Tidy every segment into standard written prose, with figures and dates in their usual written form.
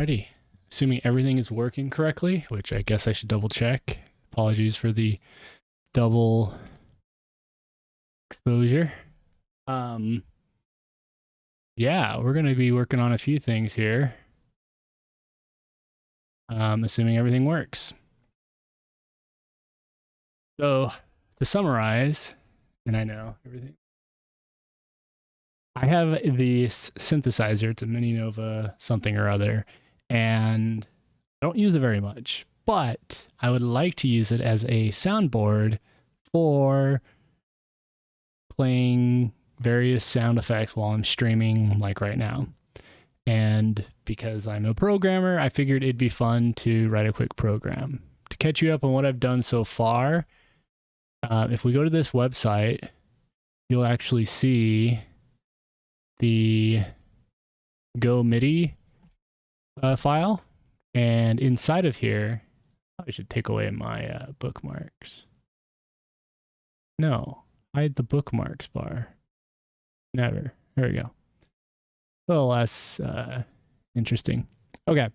Alrighty. Assuming everything is working correctly, which I guess I should double check. Apologies for the double exposure. Yeah, we're going to be working on a few things here. Assuming everything works. So, to summarize, and I know everything, I have this synthesizer. It's a Mini Nova something or other, and I don't use it very much, but I would like to use it as a soundboard for playing various sound effects while I'm streaming, like right now. And because I'm a programmer, I figured it'd be fun to write a quick program. To catch you up on what I've done so far, if we go to this website, you'll actually see the Go Midi file. And inside of here, I should take away my bookmarks. No, hide the bookmarks bar. Never. There we go. A little less interesting. Okay.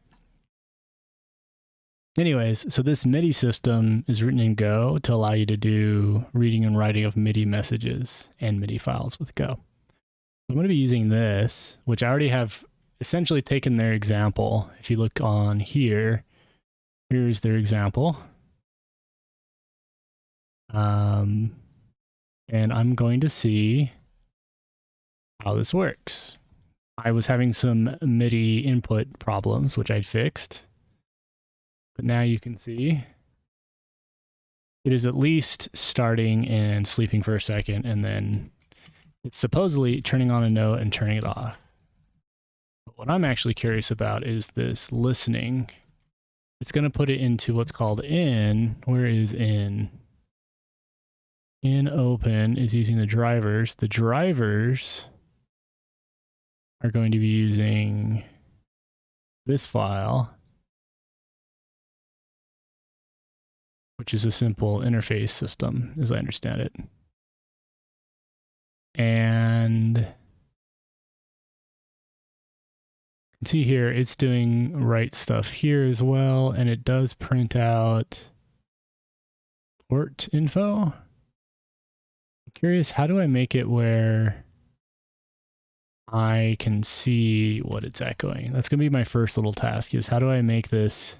Anyways, so this MIDI system is written in Go to allow you to do reading and writing of MIDI messages and MIDI files with Go. I'm going to be using this, which I already have essentially taken their example. If you look on here, here's their example. And I'm going to see how this works. I was having some MIDI input problems, which I'd fixed. But now you can see it is at least starting and sleeping for a second, and then it's supposedly turning on a note and turning it off. But what I'm actually curious about is this listening. It's going to put it into what's called in. Where is in? In open is using the drivers. The drivers are going to be using this file, which is a simple interface system, as I understand it. And you can see here, it's doing right stuff here as well, and it does print out port info. I'm curious, how do I make it where I can see what it's echoing? That's going to be my first little task, is how do I make this?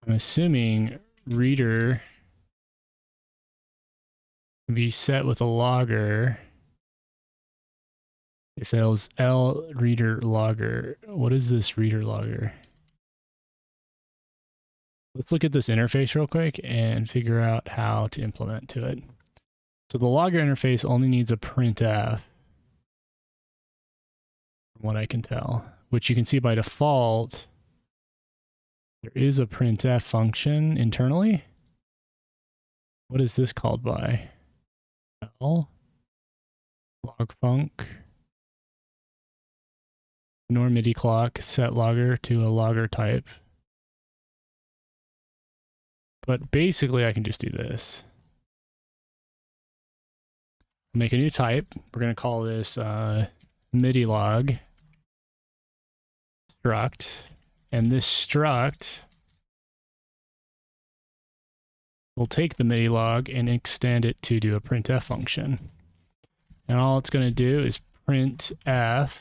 I'm assuming reader can be set with a logger. It says L reader logger. What is this reader logger? Let's look at this interface real quick and figure out how to implement to it. So the logger interface only needs a printf, from what I can tell, which you can see by default, there is a printf function internally. What is this called by? L log func nor MIDI clock set logger to a logger type. But basically I can just do this. Make a new type. We're going to call this MIDI log struct. And this struct will take the MIDI log and extend it to do a printf function. And all it's going to do is printf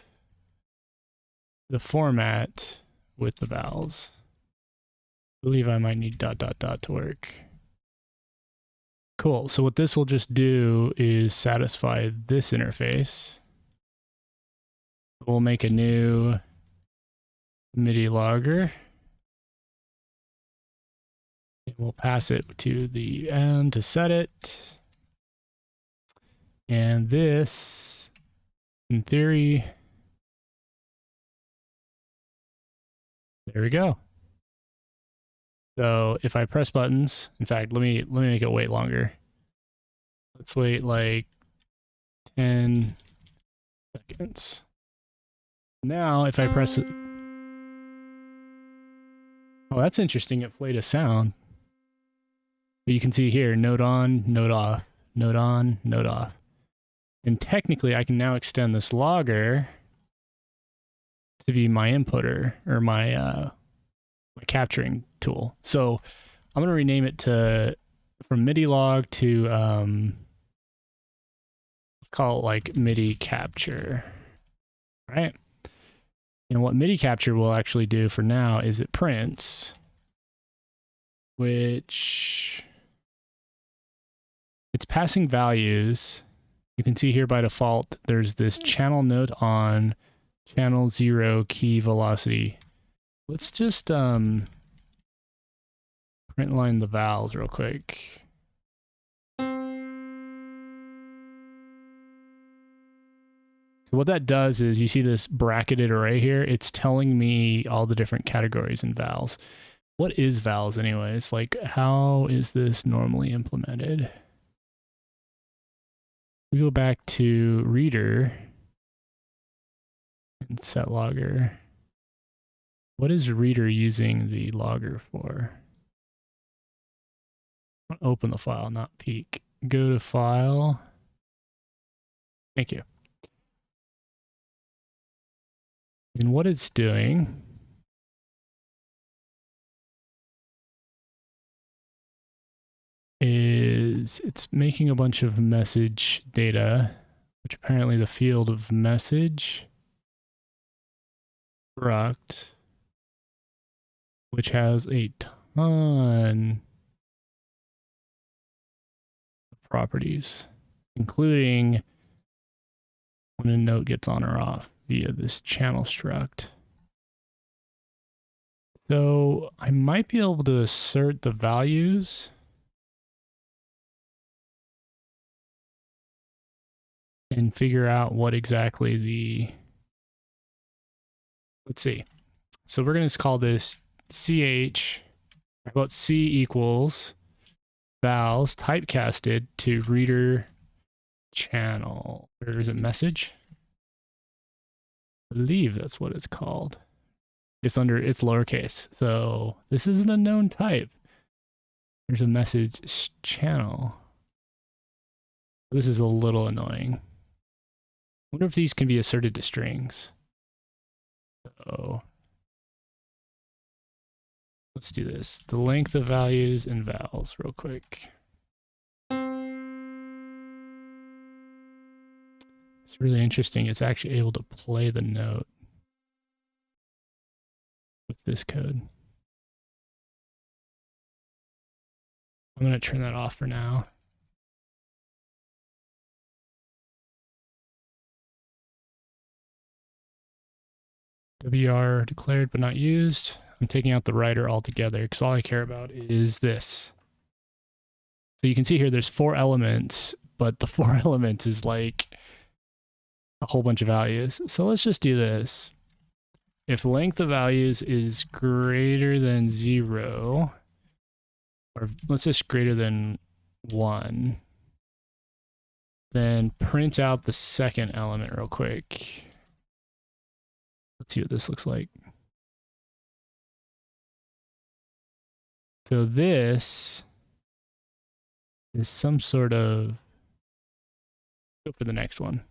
the format with the vowels. I believe I might need ... to work. Cool. So what this will just do is satisfy this interface. We'll make a new MIDI logger. And we'll pass it to the M to set it. And this, in theory, there we go. So if I press buttons, in fact, let me make it wait longer. Let's wait like 10 seconds. Now if I press it, oh, that's interesting. It played a sound. But you can see here, note on, note off, note on, note off. And technically, I can now extend this logger to be my inputter or my capturing tool. So I'm going to rename it to from Midi log to let's call it like Midi capture, right? And what Midi capture will actually do for now is it prints, which it's passing values. You can see here by default, there's this channel note on channel 0 key velocity. Let's just print line the vowels real quick. So what that does is you see this bracketed array here. It's telling me all the different categories in vowels. What is vowels anyways? Like, how is this normally implemented? We go back to reader and set logger. What is reader using the logger for? Open the file, not peek. Go to file. Thank you. And what it's doing is it's making a bunch of message data, which apparently the field of message struct, which has a ton of properties, including when a note gets on or off via this channel struct. So I might be able to assert the values and figure out what exactly the, let's see. So we're going to call this CH, about C equals vowels typecasted to reader channel. Or is it message? I believe that's what it's called. It's lowercase. So this isn't a known type. There's a message channel. This is a little annoying. I wonder if these can be asserted to strings. So let's do this. The length of values and vowels real quick. It's really interesting. It's actually able to play the note with this code. I'm going to turn that off for now. WR declared but not used. I'm taking out the writer altogether because all I care about is this. So you can see here there's 4 elements, but the 4 elements is like a whole bunch of values. So let's just do this. If length of values is greater than 0, or let's just greater than 1, then print out the second element real quick. Let's see what this looks like. So this is some sort of, go for the next one.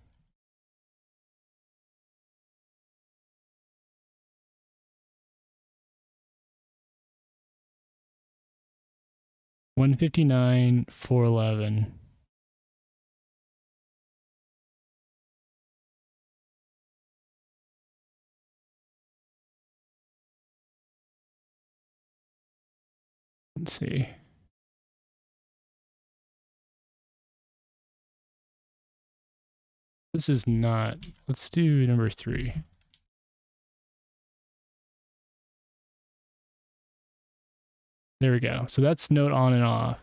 $159, $411. Let's see. This is not, let's do number 3. There we go. So that's note on and off.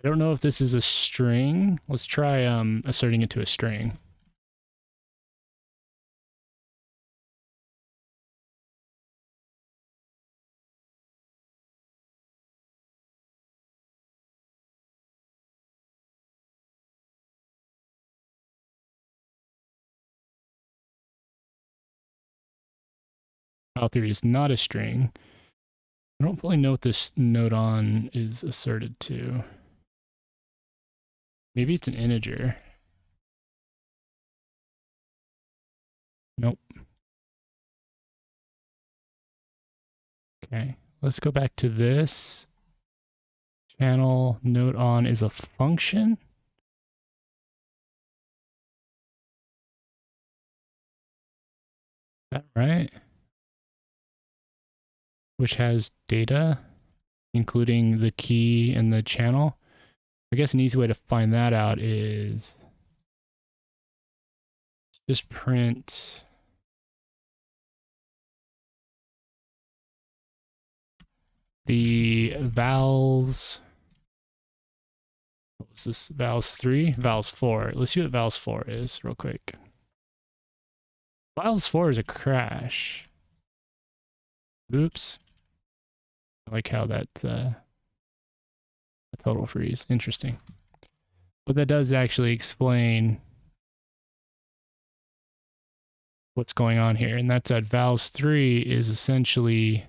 I don't know if this is a string. Let's try asserting it to a string. File 3 is not a string. I don't fully know what this note on is asserted to. Maybe it's an integer. Nope. Okay, let's go back to this. Channel note on is a function. Is that right? Which has data, including the key and the channel. I guess an easy way to find that out is just print the vals. What was this? Vals 3? Vals 4. Let's see what vals 4 is real quick. Vals 4 is a crash. Oops. I like how that a total freeze. Interesting. But that does actually explain what's going on here. And that's that vals 3 is essentially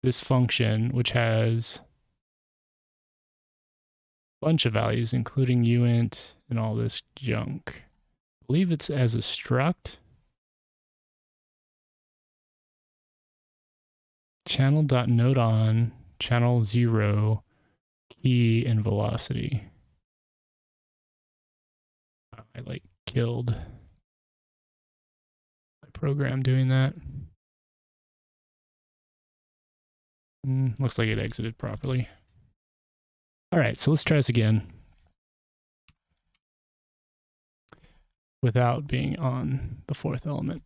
this function, which has a bunch of values, including uint and all this junk. I believe it's as a struct. Channel.node on, channel 0, key, and velocity. I like killed my program doing that. Looks like it exited properly. All right, so let's try this again without being on the fourth element.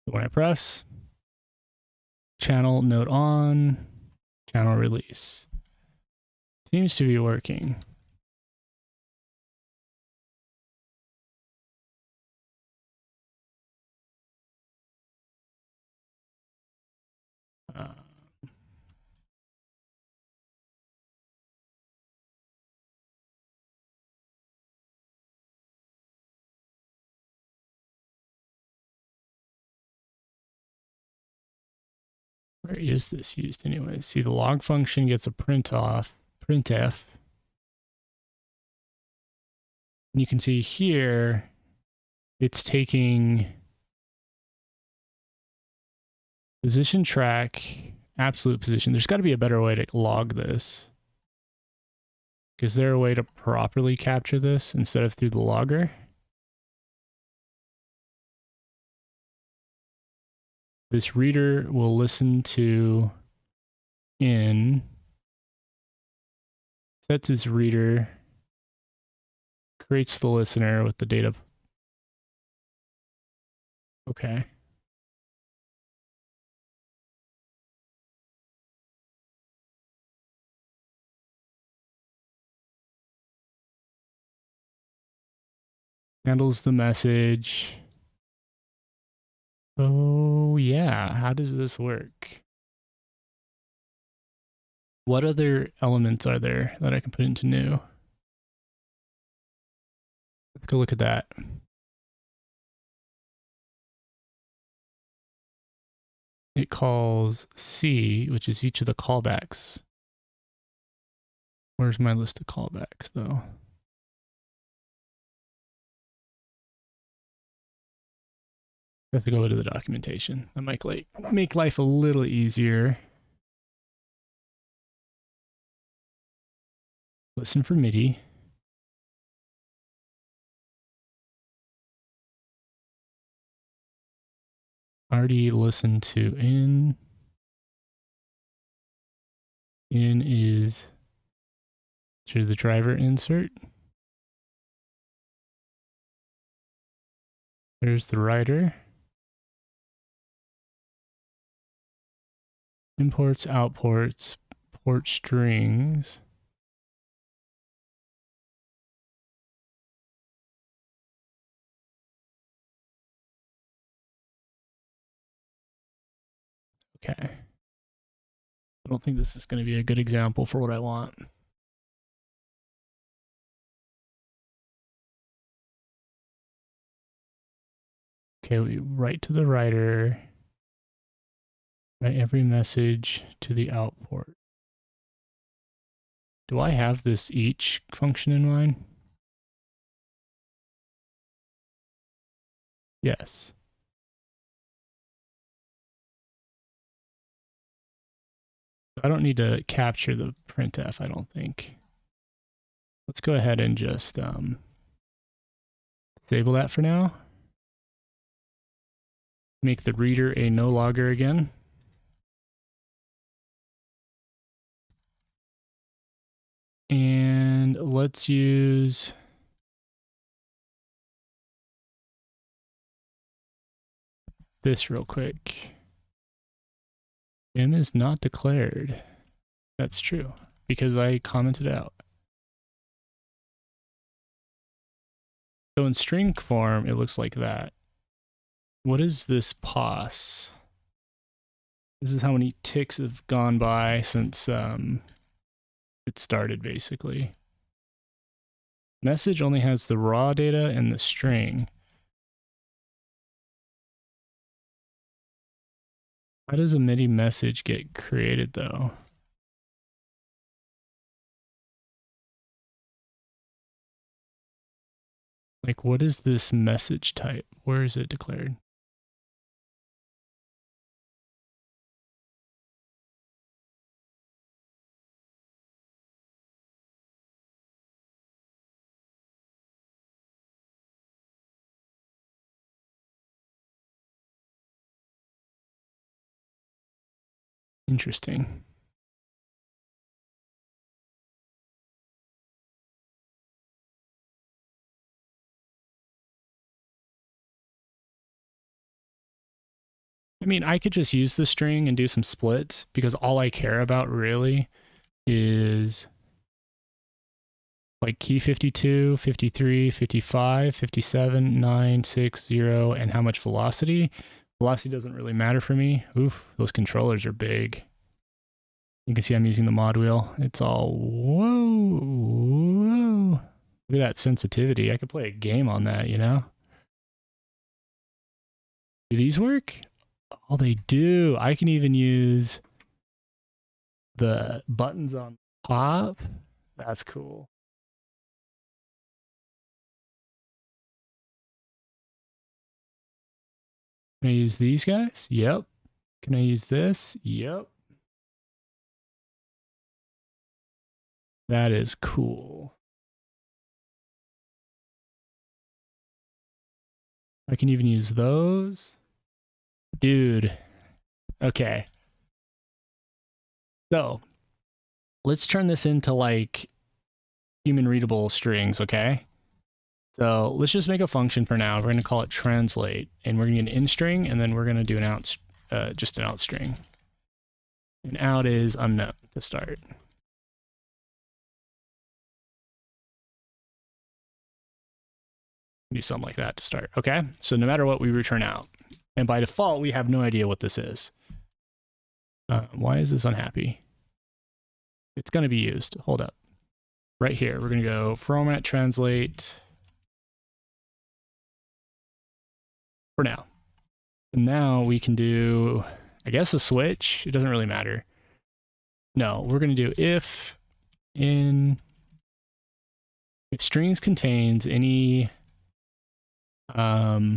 When I press, channel node on, channel release. Seems to be working. Where is this used anyway? See, the log function gets a printf. And you can see here, it's taking position track, absolute position. There's got to be a better way to log this. Is there a way to properly capture this instead of through the logger? This reader will listen to in, sets its reader, creates the listener with the data. Okay. Handles the message. Oh, yeah. How does this work? What other elements are there that I can put into new? Let's go look at that. It calls C, which is each of the callbacks. Where's my list of callbacks, though? I have to go into the documentation. That might make life a little easier. Listen for Midi. Already listened to in. In is through the driver insert. There's the writer. Imports, outports, port strings. Okay. I don't think this is going to be a good example for what I want. Okay, we write to the writer. Write every message to the outport. Do I have this each function in mind? Yes. I don't need to capture the printf, I don't think. Let's go ahead and just disable that for now. Make the reader a no logger again. And let's use this real quick. M is not declared. That's true, because I commented out. So in string form, it looks like that. What is this pos? This is how many ticks have gone by since it started, basically. Message only has the raw data and the string. How does a Midi message get created, though? Like, what is this message type? Where is it declared? Interesting. I mean, I could just use the string and do some splits because all I care about really is like key 52, 53, 55, 57, 9, 6, 0, and how much velocity. Velocity doesn't really matter for me. Oof, those controllers are big. You can see I'm using the mod wheel. It's all, whoa, whoa. Look at that sensitivity. I could play a game on that, you know? Do these work? Oh, they do. I can even use the buttons on top. That's cool. Can I use these guys? Yep. Can I use this? Yep. That is cool. I can even use those. Dude. Okay. So, let's turn this into like human readable strings, okay? So let's just make a function for now. We're going to call it translate, and we're going to get an in string, and then we're going to do an out, just an out string. And out is unknown to start. Do something like that to start. Okay, so no matter what, we return out, and by default, we have no idea what this is. Why is this unhappy? It's going to be used. Hold up. Right here, we're going to go format translate. For now. And now we can do, I guess, a switch. It doesn't really matter. No, we're going to do if strings contains any, what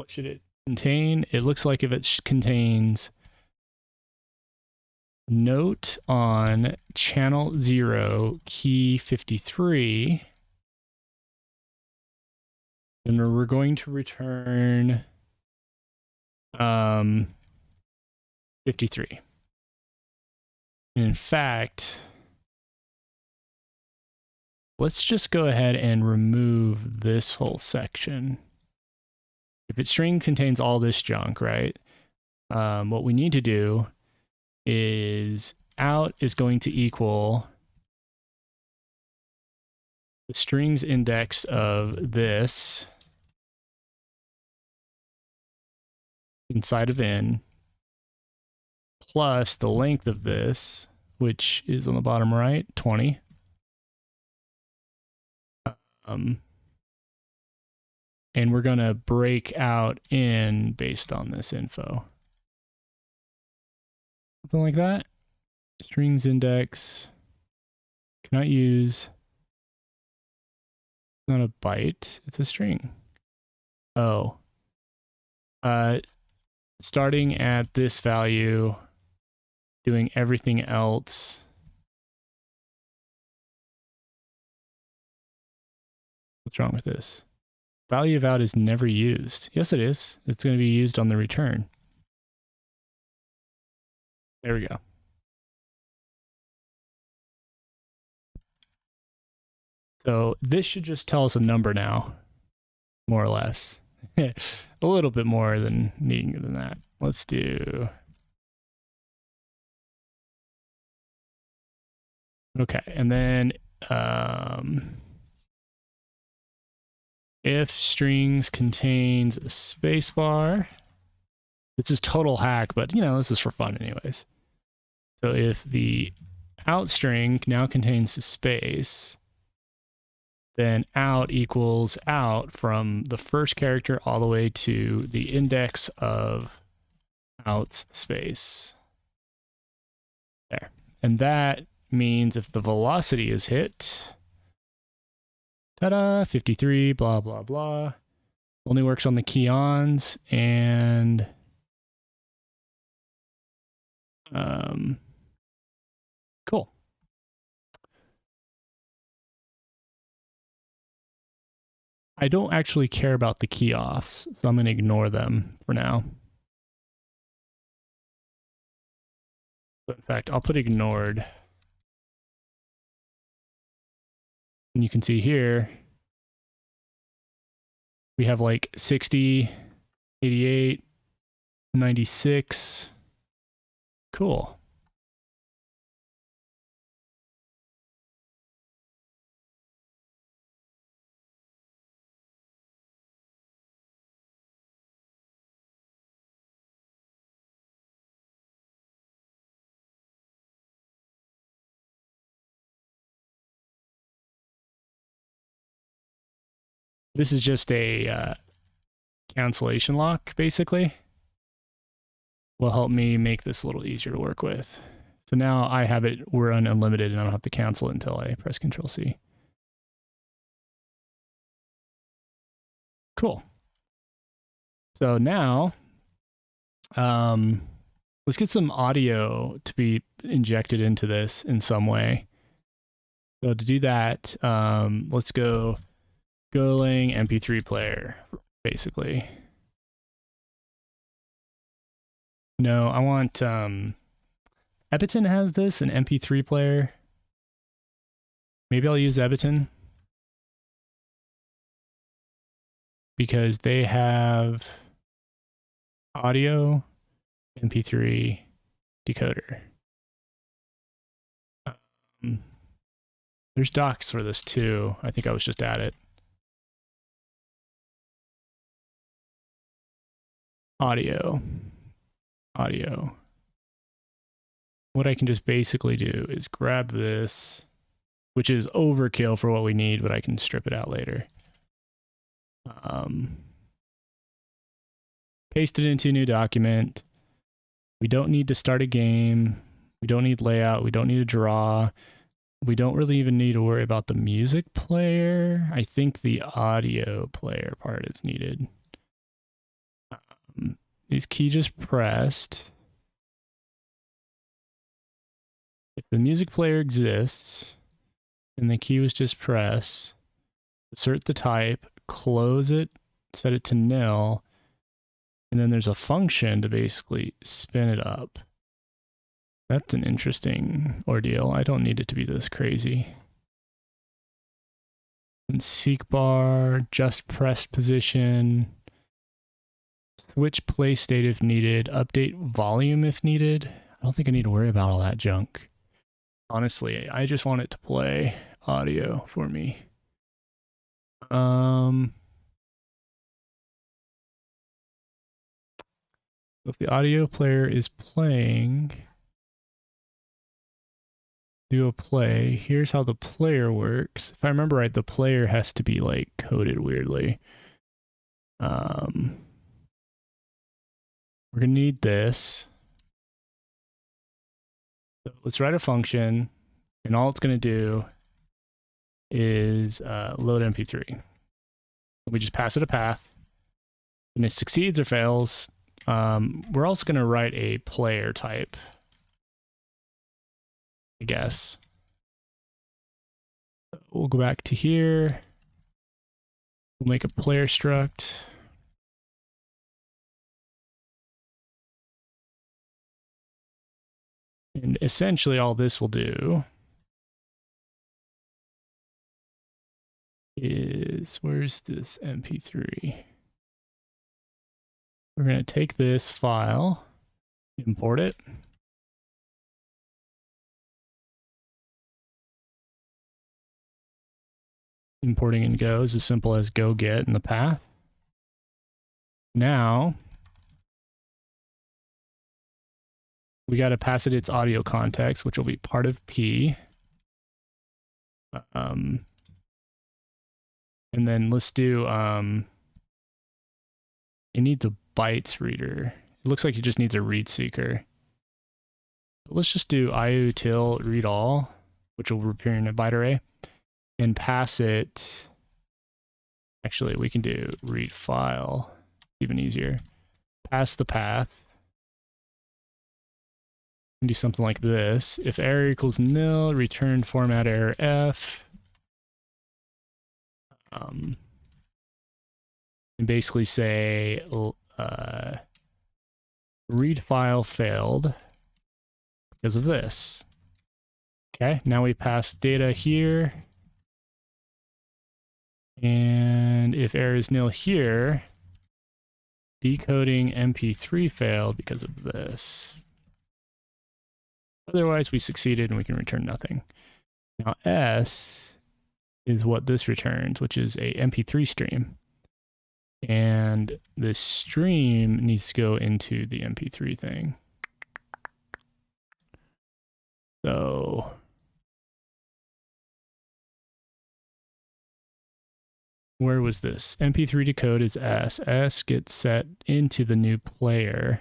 should it contain? It looks like if it contains note on channel 0, key 53, then we're going to return 53. And in fact, let's just go ahead and remove this whole section. If its string contains all this junk, right? What we need to do is out is going to equal the strings index of this inside of in plus the length of this, which is on the bottom right, 20. And we're going to break out in based on this info. Something like that. Strings index Cannot use, not a byte, it's a string. Oh. Starting at this value, doing everything else. What's wrong with this? Value of out is never used. Yes, it is. It's going to be used on the return. There we go. So this should just tell us a number now, more or less. A little bit more than needing than that. Let's do. Okay, and then if strings contains a spacebar. This is total hack, but you know, this is for fun anyways. So if the out string now contains a space, then out equals out from the first character all the way to the index of out's space. There. And that means if the velocity is hit, ta-da, 53, blah, blah, blah. Only works on the key-ons, and cool. I don't actually care about the key offs, so I'm going to ignore them for now. But in fact, I'll put ignored. And you can see here, we have like 60, 88, 96. Cool. This is just a cancellation lock, basically. Will help me make this a little easier to work with. So now I have it, we're unlimited, and I don't have to cancel it until I press Control C. Cool. So now, let's get some audio to be injected into this in some way. So to do that, let's go Golang MP3 player, basically. No, I want, Ebiton has this, an MP3 player. Maybe I'll use Ebiton, because they have audio MP3 decoder. There's docs for this too. I think I was just at it. Audio. What I can just basically do is grab this, which is overkill for what we need, but I can strip it out later. Paste it into a new document. We don't need to start a game. We don't need layout. We don't need to draw. We don't really even need to worry about the music player. I think the audio player part is needed. Is key just pressed? If the music player exists and the key was just pressed, insert the type, close it, set it to nil, and then there's a function to basically spin it up. That's an interesting ordeal. I don't need it to be this crazy. And seek bar, just pressed position, switch play state if needed, update volume if needed. I don't think I need to worry about all that junk. Honestly, I just want it to play audio for me. If the audio player is playing, do a play. Here's how the player works. If I remember right, the player has to be like coded weirdly. We're gonna need this. So let's write a function, and all it's gonna do is load MP3. We just pass it a path, and it succeeds or fails. We're also going to write a player type, I guess. We'll go back to here. We'll make a player struct. And essentially all this will do is, where's this MP3? We're going to take this file, import it. Importing in Go is as simple as go get in the path. Now, we got to pass it its audio context, which will be part of P. And then let's do, it needs a bytes reader. It looks like it just needs a read seeker. Let's just do IOUtil read all, which will appear in a byte array, and pass it. Actually, we can do read file, even easier. Pass the path. And do something like this. If error equals nil, return format error F. And basically say read file failed because of this. Okay, now we pass data here. And if error is nil here, decoding MP3 failed because of this. Otherwise, we succeeded and we can return nothing. Now, S is what this returns, which is a MP3 stream. And this stream needs to go into the MP3 thing. So where was this? MP3 decode is S. S gets set into the new player.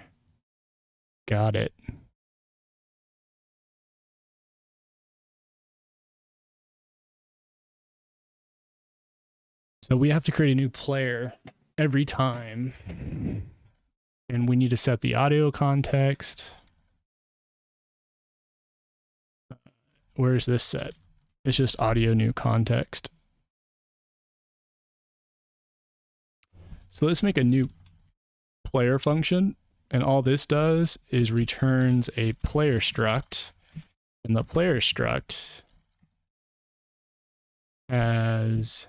Got it. So we have to create a new player every time. And we need to set the audio context. Where's this set? It's just audio new context. So let's make a new player function. And all this does is returns a player struct. And the player struct has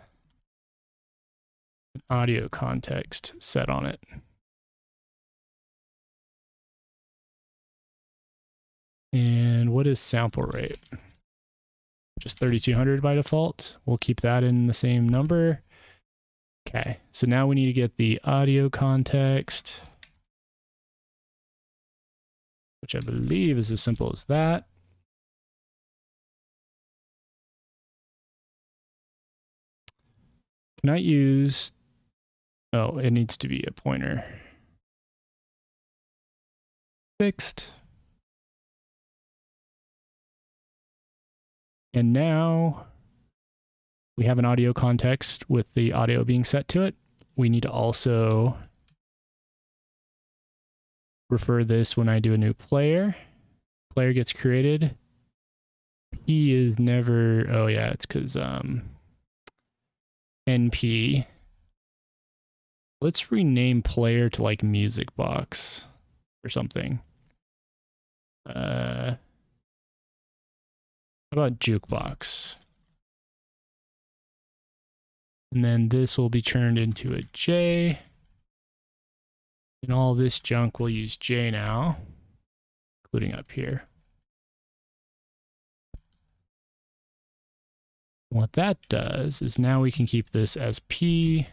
an audio context set on it. And what is sample rate? Just 3200 by default. We'll keep that in the same number. Okay, so now we need to get the audio context, which I believe is as simple as that. Can I use, oh, it needs to be a pointer. Fixed. And now we have an audio context with the audio being set to it. We need to also refer this when I do a new player. Player gets created. P is never, oh yeah, it's because NP. Let's rename player to like music box or something. How about jukebox? And then this will be turned into a J. And all this junk will use J now, including up here. What that does is now we can keep this as P.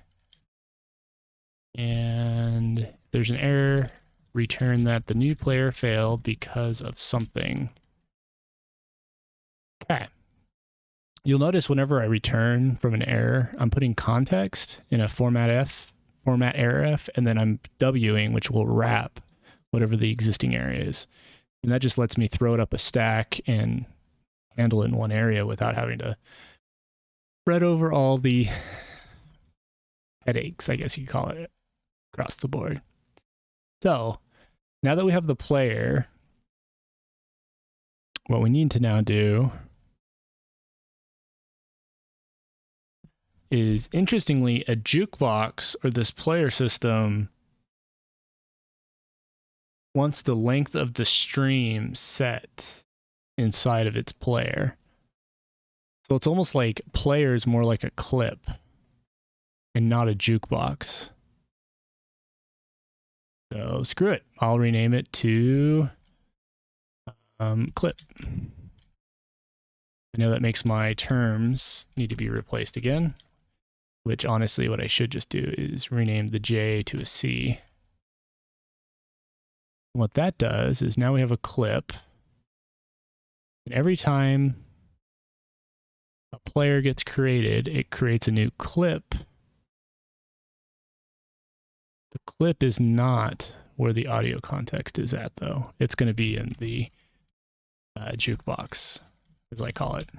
And if there's an error, return that the new player failed because of something. Okay. You'll notice whenever I return from an error, I'm putting context in a format error F, and then I'm Wing, which will wrap whatever the existing area is. And that just lets me throw it up a stack and handle it in one area without having to spread over all the headaches, I guess you could call it, across the board. So now that we have the player, what we need to now do is, interestingly, a jukebox or this player system wants the length of the stream set inside of its player. So it's almost like player is more like a clip and not a jukebox. So screw it. I'll rename it to clip. I know that makes my terms need to be replaced again, which honestly what I should just do is rename the J to a C. What that does is now we have a clip, and every time a player gets created, it creates a new clip. The clip is not where the audio context is at, though. It's going to be in the jukebox, as I call it.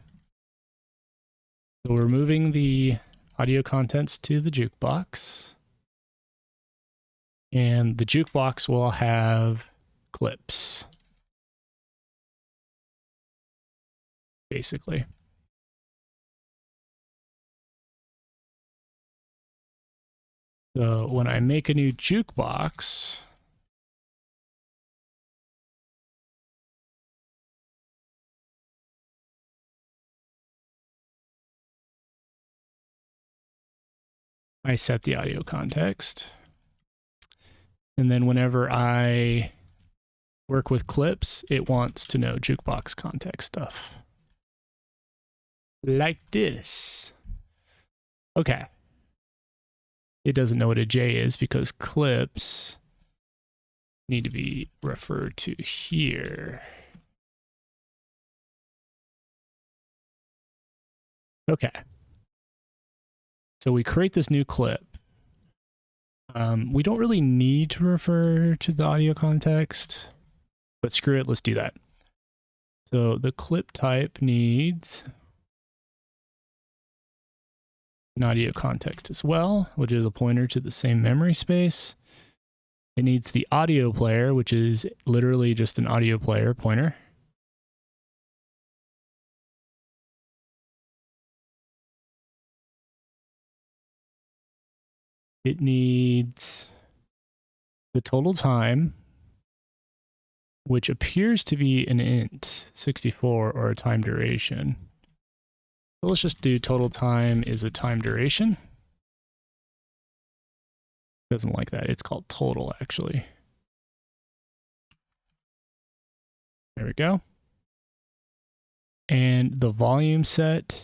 So we're moving the audio contents to the jukebox. And the jukebox will have clips, basically. So when I make a new jukebox, I set the audio context. And then whenever I work with clips, it wants to know jukebox context stuff. Like this. Okay. It doesn't know what a J is because clips need to be referred to here. Okay. So we create this new clip. We don't really need to refer to the audio context, but screw it, let's do that. So the clip type needs an audio context as well, which is a pointer to the same memory space. It needs the audio player, which is literally just an audio player pointer. It needs the total time, which appears to be an int, 64, or a time duration. So let's just do total time is a time duration. Doesn't like that. It's called total, actually. There we go. And the volume set,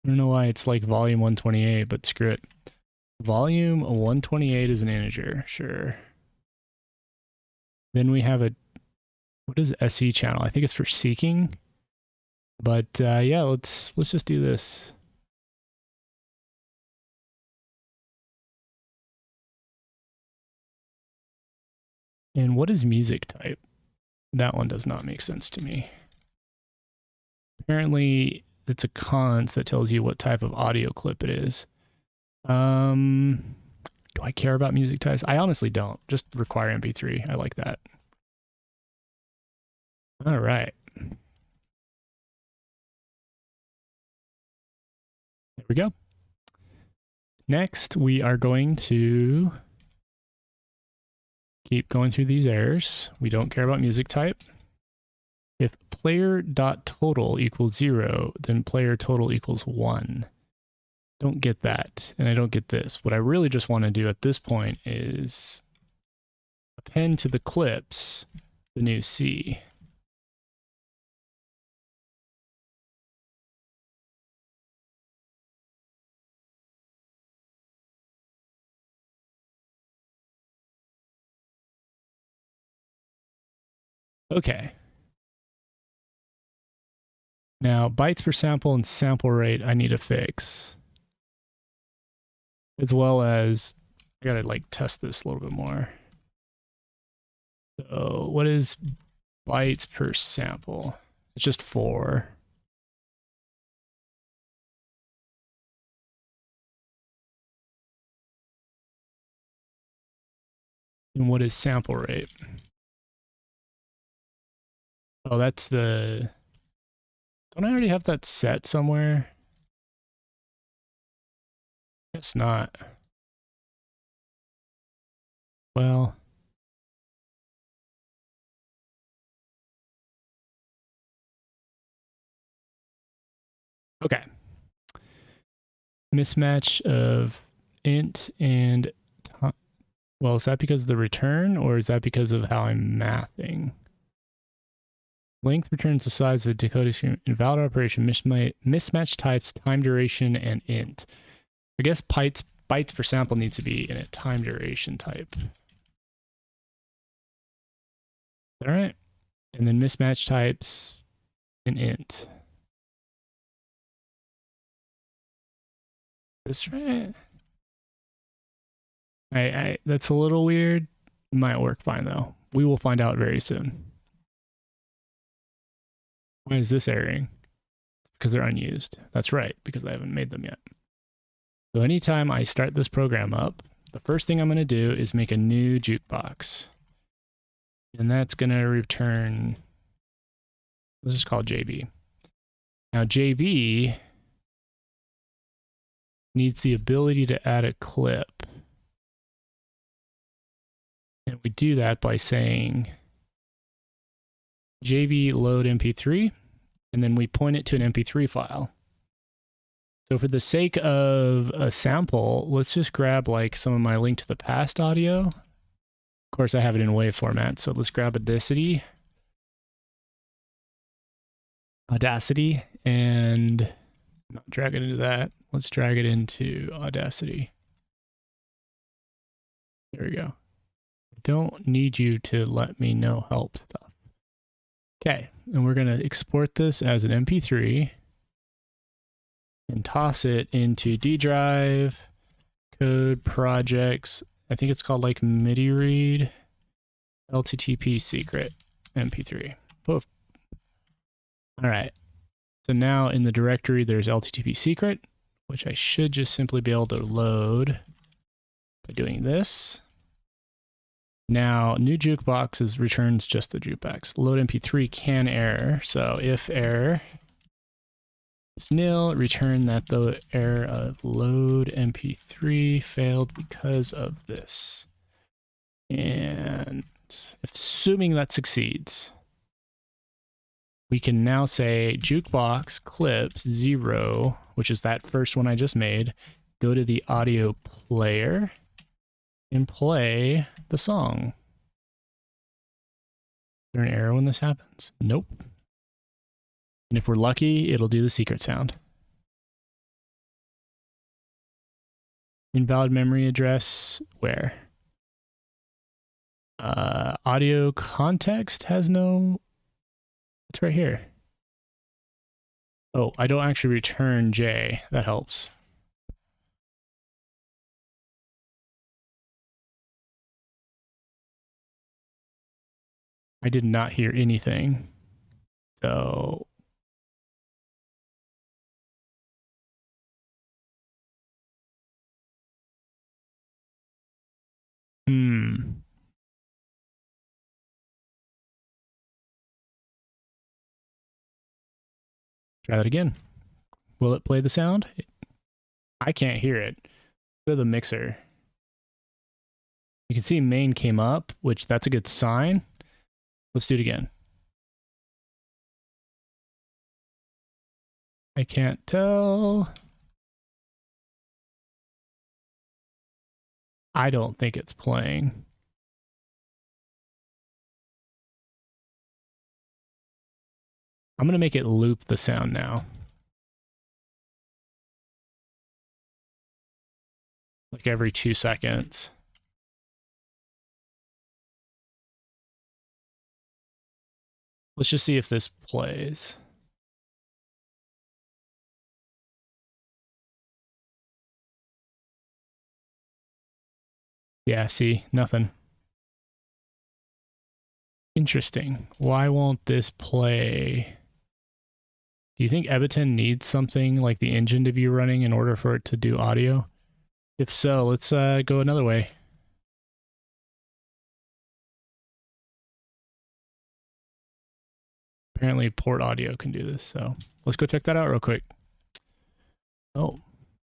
I don't know why it's like volume 128, but screw it. Volume 128 is an integer, sure. Then we have a, what is SE channel? I think it's for seeking. But yeah, let's just do this. And what is music type? That one does not make sense to me. Apparently, it's a const that tells you what type of audio clip it is. Do I care about music types? I honestly don't. Just require MP3. I like that. All right. There we go. Next, we are going to keep going through these errors. We don't care about music type. If player.total equals 0, then player total equals 1. Don't get that, and I don't get this. What I really just want to do at this point is append to the clips the new C. Okay. Now, bytes per sample and sample rate I need to fix. As well as, I gotta like test this a little bit more. So what is bytes per sample? It's just 4. And what is sample rate? Oh, that's the... Don't I already have that set somewhere? Guess not. Well... Okay. Mismatch of int and... Well, is that because of the return, or is that because of how I'm mathing? Length returns the size of a decoded stream. Invalid operation, mismatch types, time duration, and int. I guess bytes per sample needs to be in a time duration type. All right. And then mismatch types and int. This right? That's a little weird. It might work fine though. We will find out very soon. Why is this erroring? Because they're unused. That's right, because I haven't made them yet. So anytime I start this program up, the first thing I'm going to do is make a new jukebox. And that's going to return, let's just call it JB. Now JB needs the ability to add a clip. And we do that by saying JB load MP3, and then we point it to an MP3 file. So for the sake of a sample, let's just grab like some of my link to the past audio. Of course, I have it in WAV format, so let's grab Audacity, and not drag it into that. Let's drag it into Audacity. There we go. I don't need you to let me know help stuff. Okay, and we're going to export this as an MP3 and toss it into D drive, code projects. I think it's called like Midi read, LTTP secret, MP3. Poof. All right. So now in the directory, there's LTTP secret, which I should just simply be able to load by doing this. Now, new jukebox returns just the jukebox. Load MP3 can error. So if error is nil, return that the error of load MP3 failed because of this. And assuming that succeeds, we can now say jukebox clips 0, which is that first one I just made, go to the audio player and play the song. Is there an error when this happens? Nope. And if we're lucky, it'll do the secret sound. Invalid memory address, where? Audio context has no... It's right here. Oh, I don't actually return J. That helps. I did not hear anything. So... Try that again. Will it play the sound? I can't hear it. Go to the mixer. You can see main came up, which that's a good sign. Let's do it again. I can't tell. I don't think it's playing. I'm going to make it loop the sound now. Like every 2 seconds. Let's just see if this plays. Yeah, see, nothing. Interesting. Why won't this play? Do you think Ebiton needs something like the engine to be running in order for it to do audio? If so, let's go another way. Apparently port audio can do this, so let's go check that out real quick. Oh,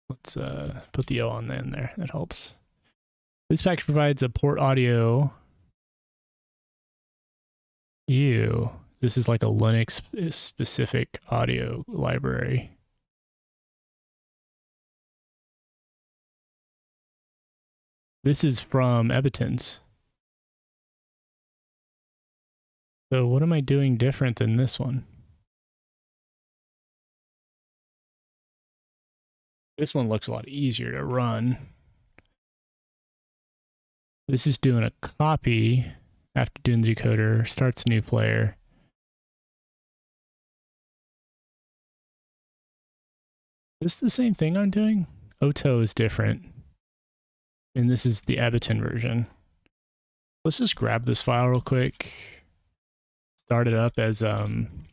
let's put the O on the end there. That helps. This package provides a port audio. Ew. This is like a Linux specific audio library. This is from Ebitons. So what am I doing different than this one? This one looks a lot easier to run. This is doing a copy after doing the decoder, starts a new player. Is this the same thing I'm doing? Oto is different. And this is the Abiton version. Let's just grab this file real quick. Start it up as audio.m.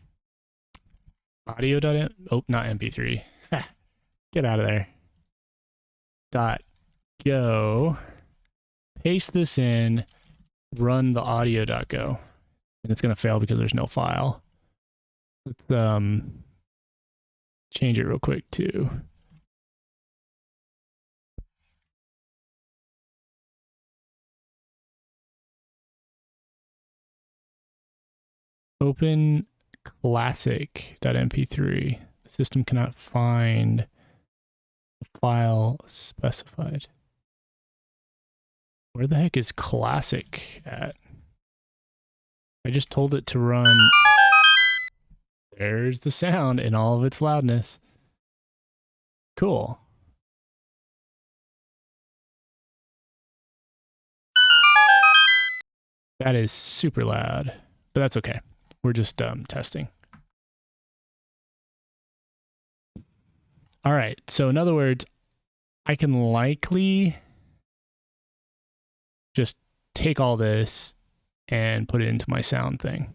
Oh, not MP3. Get out of there. .go. Paste this in. Run the audio.go. And it's going to fail because there's no file. Let's change it real quick too. Open classic.mp3. The system cannot find the file specified. Where the heck is classic at? I just told it to run. There's the sound in all of its loudness. Cool. That is super loud, but that's okay. We're just testing. All right, so in other words, I can likely just take all this and put it into my sound thing.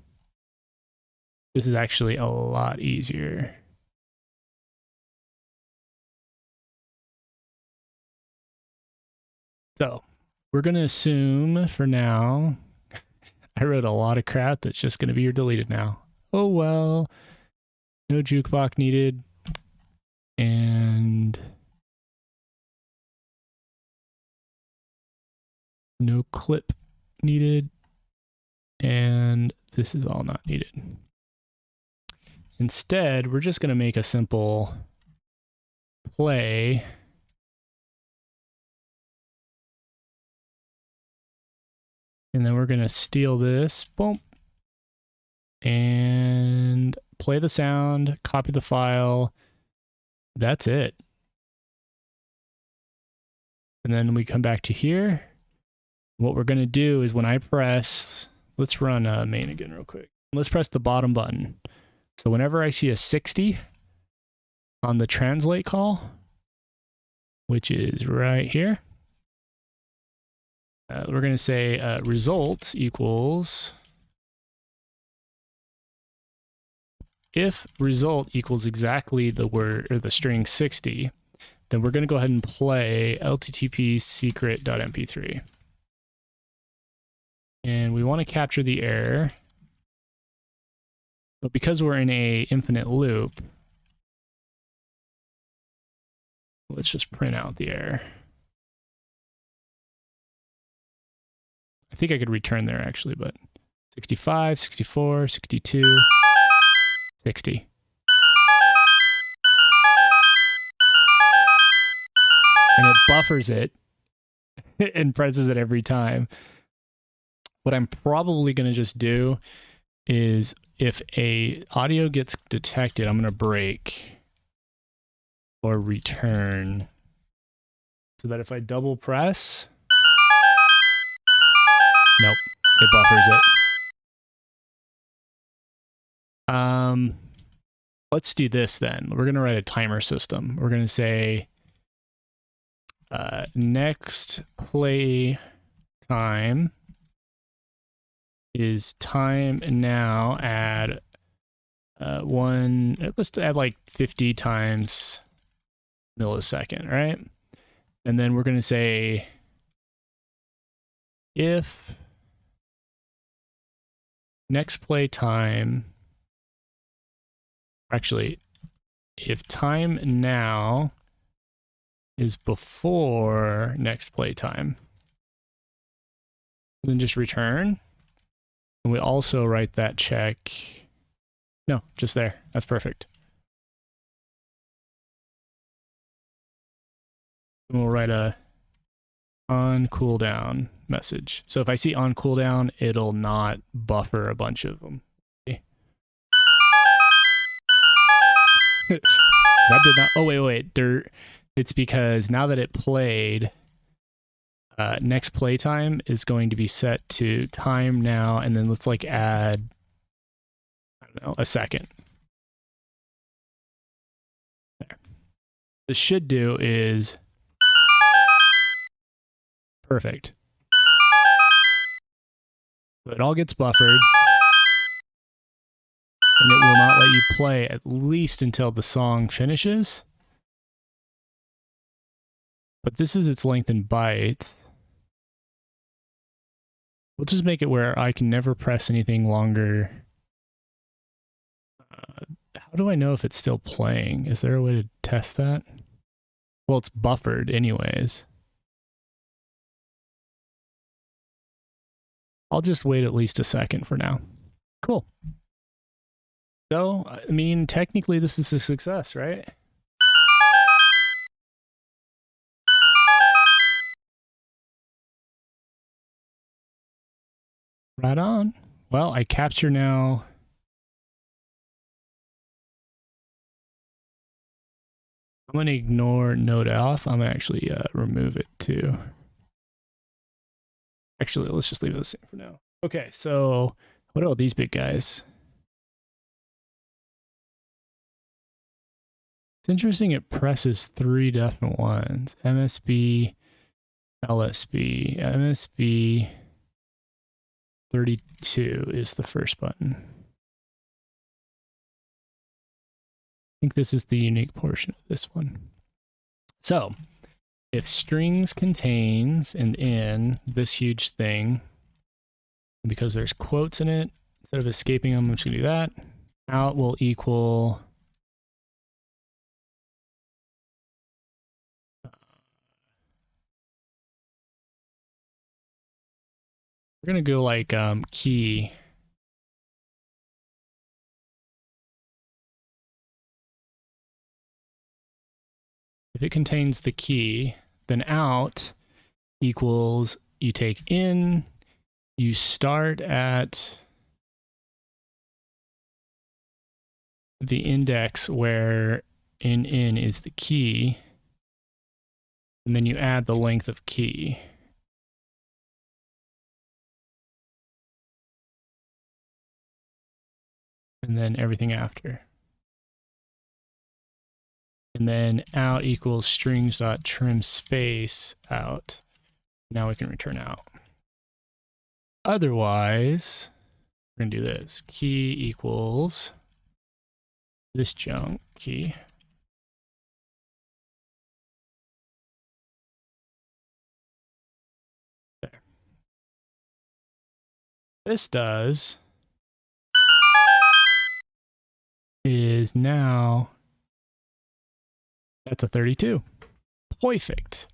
This is actually a lot easier. So we're going to assume for now, I wrote a lot of crap that's just going to be deleted now. Oh, well, no jukebox needed. And no clip needed. And this is all not needed. Instead, we're just going to make a simple play. And then we're going to steal this, boom, and play the sound, copy the file. That's it. And then we come back to here. What we're going to do is when I press, let's run main again real quick. Let's press the bottom button. So whenever I see a 60 on the translate call, which is right here, we're going to say results equals, if result equals exactly the word or the string 60, then we're going to go ahead and play lttp secret.mp3. And we want to capture the error. But because we're in a infinite loop, let's just print out the error. I think I could return there actually, but 65, 64, 62, 60. And it buffers it and presses it every time. What I'm probably going to just do is if a audio gets detected, I'm going to break or return so that if I double press, nope, it buffers it. Let's do this then. We're going to write a timer system. We're going to say next play time is time now add let's add like 50 times millisecond, right? And then we're going to say if next play time Actually, if time now is before next playtime, then just return. And we also write that check. No, just there. That's perfect. And we'll write a on cooldown message. So if I see on cooldown, it'll not buffer a bunch of them. That did not. Oh, wait. It's because now that it played, next playtime is going to be set to time now, and then let's like add, I don't know, a second. There. This should do is perfect. So it all gets buffered, and it will not let you play at least until the song finishes. But this is its length in bytes. We'll just make it where I can never press anything longer. How do I know if it's still playing? Is there a way to test that? Well, it's buffered anyways. I'll just wait at least a second for now. Cool. So, I mean, technically this is a success, right? Right on. Well, I capture now. I'm going to ignore node off. I'm going to actually remove it too. Actually, let's just leave it the same for now. Okay, so what about these big guys? It's interesting it presses 3 definite ones. MSB, LSB, MSB 32 is the first button. I think this is the unique portion of this one. So, if strings contains and in this huge thing, because there's quotes in it, instead of escaping them, I'm just going to do that. Out will equal we're going to go like key. If it contains the key, then out equals you take in, you start at the index where in is the key, and then you add the length of key. And then everything after. And then out equals strings.trim space out. Now we can return out. Otherwise, we're going to do this. Key equals this junk key. There. This does is now that's a 32. Perfect.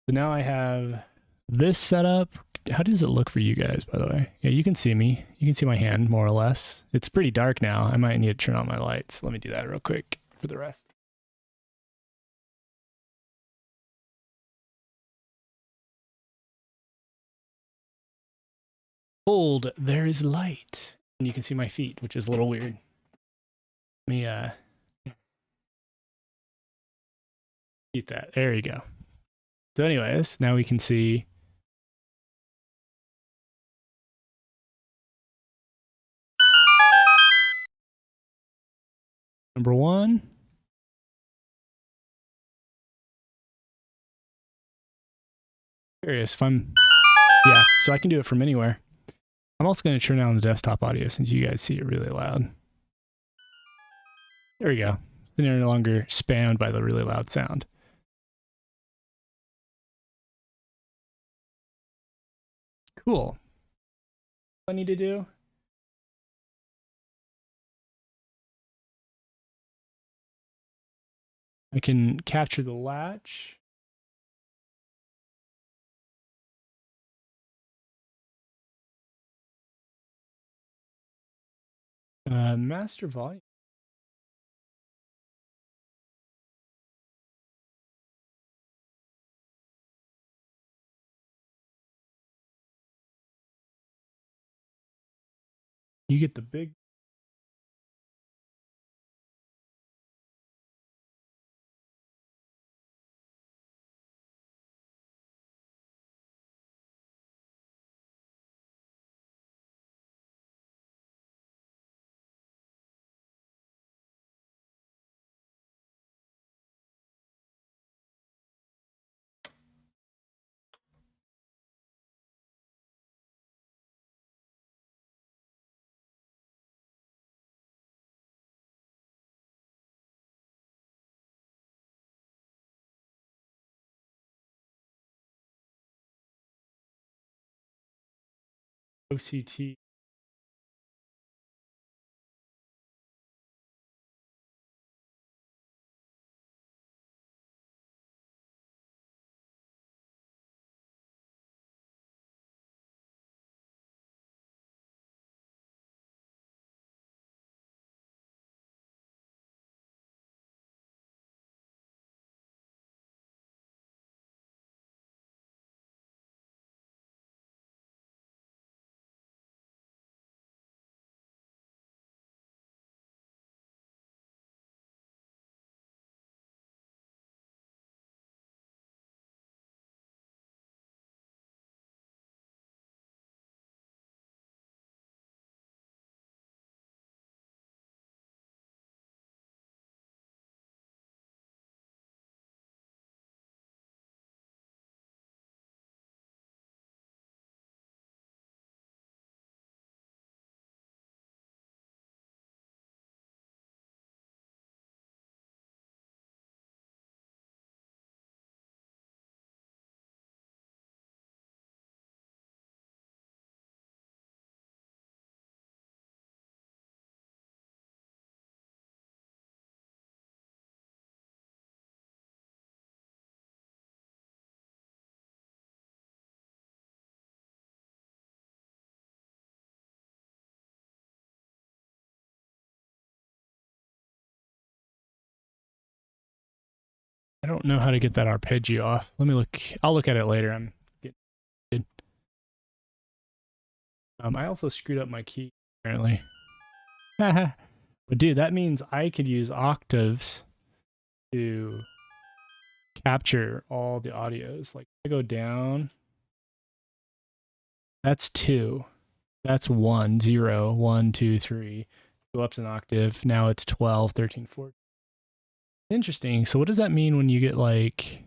So now I have this set up. How does it look for you guys, by the way? Yeah, you can see me. You can see my hand more or less. It's pretty dark now. I might need to turn on my lights. Let me do that real quick for the rest. Behold, there is light. And you can see my feet, which is a little weird. Let me eat that. There you go. So anyways, now we can see number 1. Curious if I'm yeah, so I can do it from anywhere. I'm also going to turn down the desktop audio since you guys see it really loud. There we go. They're no longer spammed by the really loud sound. Cool. What I need to do? I can capture the latch. Master volume. You get the big. OCT. I don't know how to get that arpeggio off. Let me look. I'll look at it later. I'm getting. I also screwed up my key apparently. But dude, that means I could use octaves to capture all the audios. Like I go down. That's 2. That's 1, 0, 1, 2, 3. Go up an octave. Now it's 12, 13, 14. Interesting. So what does that mean when you get like...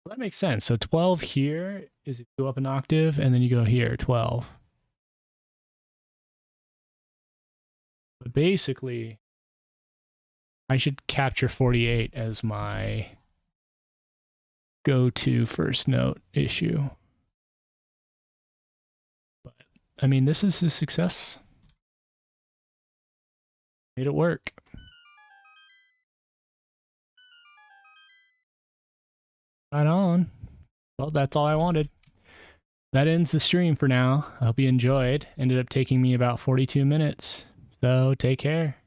Well, that makes sense. So 12 here is if you go up an octave, and then you go here, 12. But basically, I should capture 48 as my go-to first note issue. But, I mean, this is a success. Made it work. Right on. Well, that's all I wanted. That ends the stream for now. I hope you enjoyed. Ended up taking me about 42 minutes. So take care.